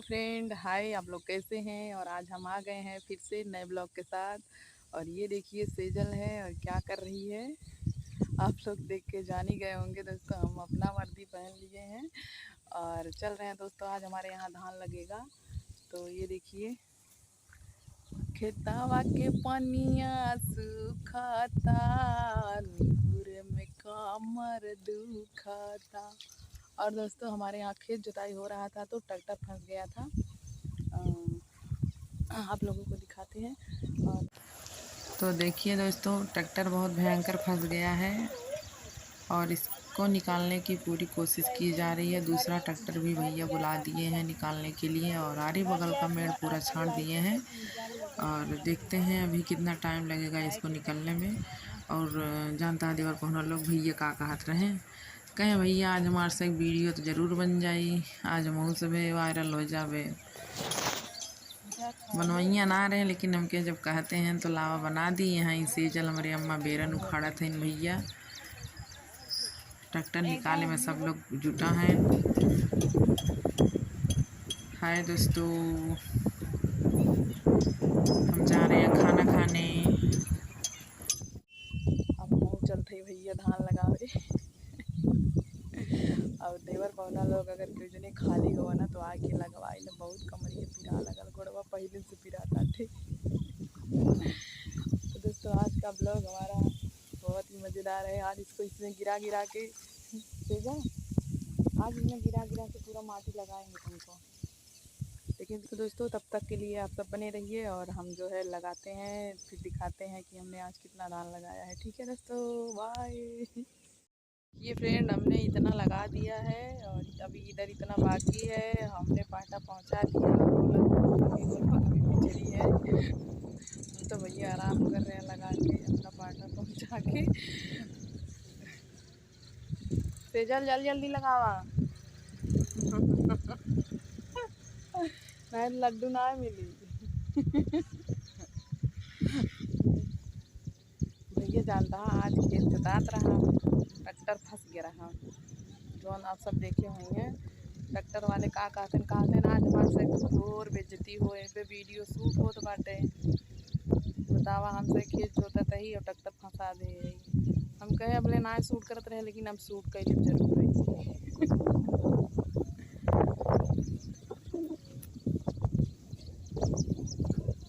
Friend, हाय। आप लोग कैसे हैं? और आज हम आ गए हैं फिर से नए ब्लॉग के साथ। और ये देखिए सेजल है और क्या कर रही है, आप लोग देख के जान ही गए होंगे। दोस्तों हम अपना वर्दी पहन लिए हैं और चल रहे हैं। दोस्तों आज हमारे यहाँ धान लगेगा, तो ये देखिए खेतावा के पनिया सुखाता, नुहुर में कमर दुखाता। और दोस्तों हमारे यहाँ खेत जुताई हो रहा था तो ट्रैक्टर फंस गया था। आप लोगों को दिखाते हैं। और तो देखिए दोस्तों ट्रैक्टर बहुत भयंकर फंस गया है और इसको निकालने की पूरी कोशिश की जा रही है। दूसरा ट्रैक्टर भी भैया बुला दिए हैं निकालने के लिए और आरी बगल का मेड़ पूरा छांट दिए हैं। और देखते हैं अभी कितना टाइम लगेगा इसको निकलने में। और जानता देवर पहुना लोग भैया का कहत रहे, कहें भैया आज हमारे से एक वीडियो तो ज़रूर बन जाई, आज मुँह से भी वायरल हो जावे। बनवैया ना रहे लेकिन हमके जब कहते हैं तो लावा बना दी। यहाँ इसे जल हमारे अम्मा बेरन उखाड़ा थे भैया, ट्रैक्टर निकाले में सब लोग जुटा हैं। हाय दोस्तों, हम जा रहे हैं खाना खाने। अब मुँह चलते भैया धान लगावे। और देवर पौना लोग अगर कोई जने खाली हो ना तो आके लगवाई न, बहुत कमरिए पिरा लगल, गोड़वा पहले से पिराता थे। तो दोस्तों आज का ब्लॉग हमारा बहुत ही मज़ेदार है। आज इसको इसमें गिरा गिरा के भेजा, आज इसमें गिरा गिरा के पूरा माटी लगाएंगे तुमको। लेकिन तो दोस्तों तब तक के लिए आप सब बने रहिए और हम जो है लगाते हैं, फिर दिखाते हैं कि हमने आज कितना धान लगाया है। ठीक है दोस्तों, बाय। ये फ्रेंड हमने इतना लगा दिया है और अभी इधर इतना बाकी है। हमने पाटा पहुंचा दिया और अभी पिछड़ी है। हम तो भैया आराम कर रहे हैं लगा के अपना पाटा पहुंचा के। सेजल जल्दी जल्दी लगावा नहीं लड्डू ना मिली। भैया जानता आज खेत जोतात रहा, ट्रैक्टर फंस गया रहा। जो आप सब देखे होंगे ट्रैक्टर वाले का कहते आज हमारे से और बेइज्जती होए पे वीडियो शूट होत बाटे। बतावा हमसे खेत जोतत ही और ट्रैक्टर फंसा दे। हम कहे अपने ना शूट करत रहे लेकिन हम शूट कैले जरूर रही।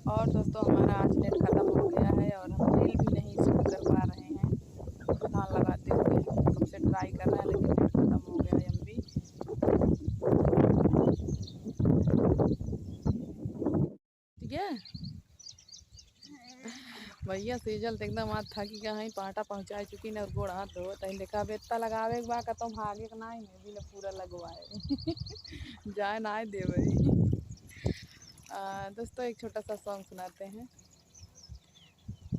और दोस्तों हमारा आज नेट ख़त्म हो गया है और हम रील भी नहीं शूट कर पा रहे हैं धान लगाते हुए। कब से ट्राई कर रहे हैं लेकिन नेट ख़त्म हो गया है। हम भी ठीक है भैया सेजल तो एकदम आज थकी गए हैं, पाटा पहुँचा चुकी न और गोड़ हाथ धो तही देखा बेत्ता लगावे के बा का तुम आगे के नहीं है भी पूरा लगवाए जाए ना देवे। दोस्तों एक छोटा सा सॉन्ग सुनाते हैं।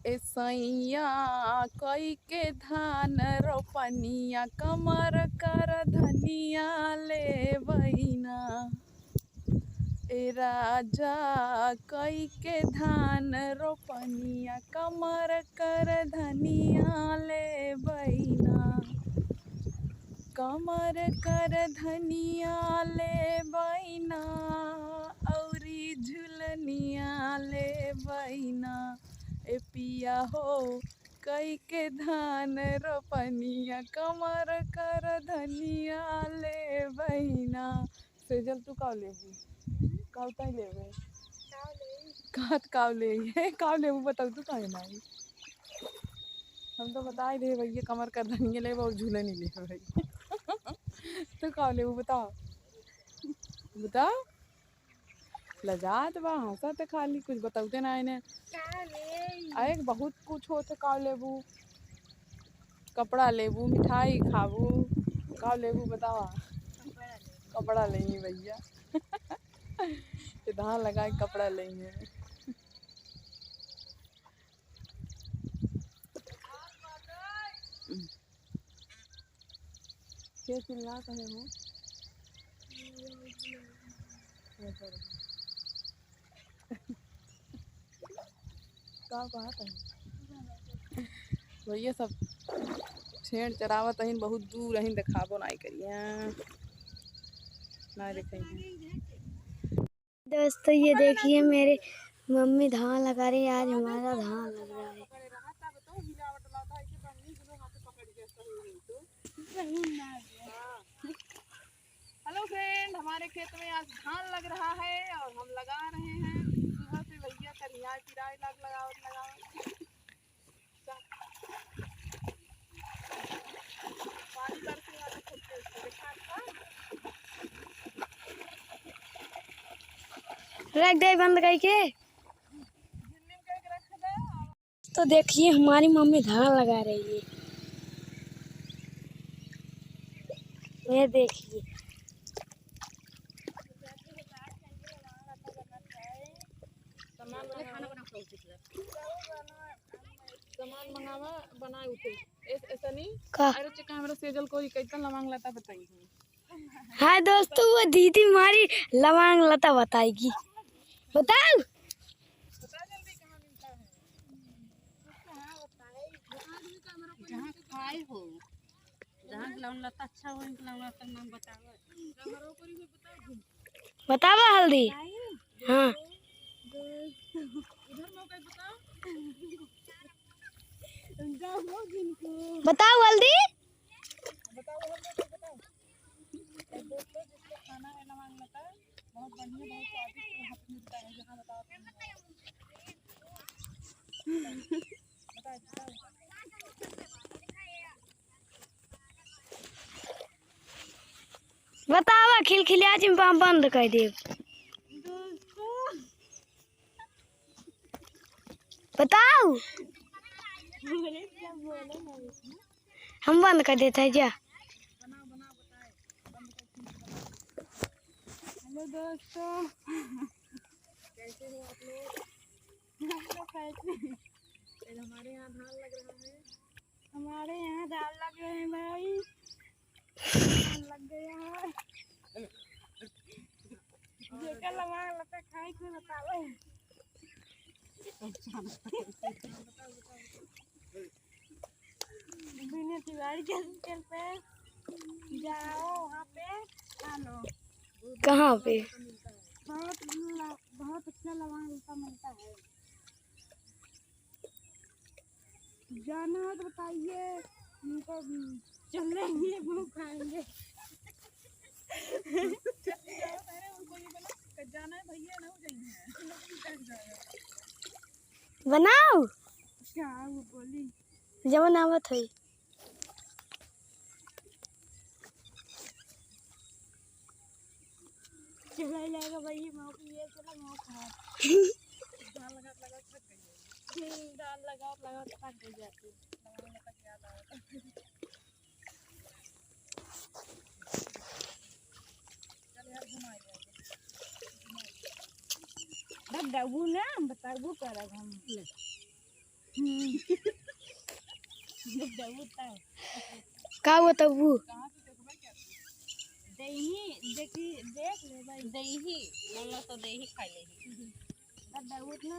ऐसैया कई के धान रोपनिया, कमर कर धनिया ले बहिना। ए राजा कई के धान रोपनिया, कमर कर धनिया ले बहिना। कमर कर धनिया ले बहिना औरी झुलनिया ले बहिना। ए पिया हो कई के धान रोपनिया, कमर कर धनिया ले बहिना। सेजल तू काव लेबू, काव तई लेबे काव ले काव लेबू बताऊ तू काहे नहीं। हम तो बता ही दे भैया कमर कर धनिया ले और झूले नहीं ले भाई। तो काव लेबू बताओ बताओ। लजात बा हंसत खाली कुछ बताते ना इन्हें। अरे बहुत कुछ होते, काव लेबू, कपड़ा लेबू, मिठाई खाबू, काव लेबू बतावा। कपड़ा लेंगे भैया धान लगा के कपड़ा लेंगे। क्या चिल्ला कहे हो कहा भैया सब छेड़ चरावत अहिन, बहुत दूर अहिन, देखाबो नहीं करिए ना देखें। दोस्तों ये देखिए मेरे मम्मी धान लगा रही है। आज हमारा धान लग रहा है। हेलो फ्रेंड, हमारे खेत में आज धान लग रहा है और हम लगा रहे हैं। सुबह से भैया करिया पिराई लगाओ पानी बरसे वाला खेत पे देखा था। रख दे बंद करके। तो देखिए हमारी मम्मी धान लगा रही है। ये देखिए सामान मंगावा बनाए उठे ऐसा नहीं का। अरे चिका हमरा सेजल को कैसन लवांग लता बताई। हाँ दोस्तों वो दीदी हमारी लवांग लता बताएगी। बताओ जहाँ खाए हो, जहाँ लौंग लता अच्छा हो लौंग लता नाम बताओ। बताओ हल्दी। हाँ बताओ हल्दी। खाना है लवांग लता बहुत बढ़िया बहुत स्वादिष्ट वहाँ पे मिलता है। जहाँ बताओ बताओ खिलखिलिया चिंपा बंद कर दे। बताओ हम बंद कर देते हैं क्या। हेलो दोस्तों, कैसे हो आप लोग? कैसे हमारे यहाँ धान लग रहा है। हमारे यहाँ धान लग रहे हैं भाई, धान लग गया है। जेकर लगा लता खाई को बताओ। बिना तिवारी के होटल पे जाओ, वहाँ पे खा लो। कहाँ पे? बहुत अच्छा लवांग लता मिलता है। जाना हो तो बताइए, उनको चलेंगे वो खाएंगे। जाना है भैया ना हो जाइए। बनाओ क्या वो बोली जब आवत है। चला जाएगा भैया मौकी ये चला मौका दाल लगा थक गई। दाल लगा थक गई जाती डबू ना बताबू करब हम डबू का वो तबू दही देखी देख ले भाई दही लौंग तो दही खाई लेही। डबू ना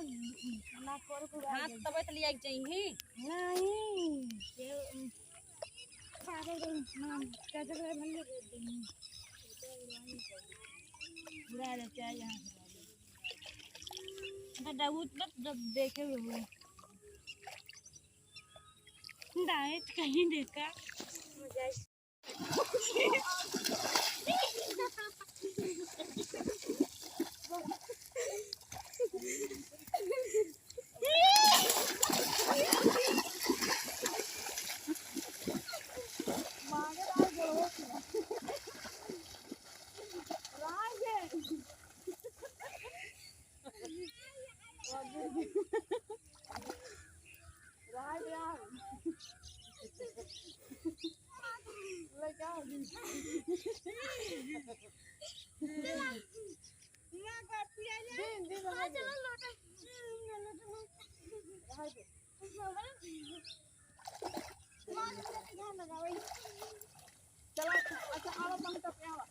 ना कर को हाँ तब तो लिया चाहिए नहीं सारे नाम कैसे करे भले दही बुरा रहता है यहाँ डबू जब देखे हुए डाइट कहीं देखा चलो अच्छा आओ पंख पे आओ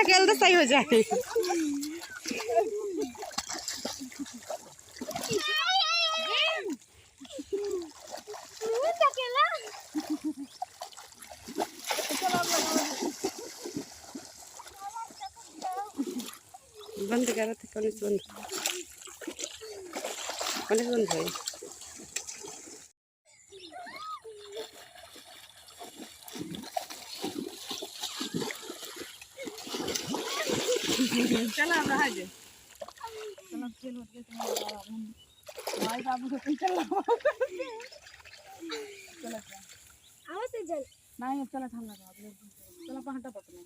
ढकेल तो सही हो जाए। बंद करा था कौन बंद भाई। चला रहा है चलो खेल हो गया तुम्हारा भाई बाबू से तुम चल चला आओ से जल नहीं चला हम लगा चला पहाटा पकड़ना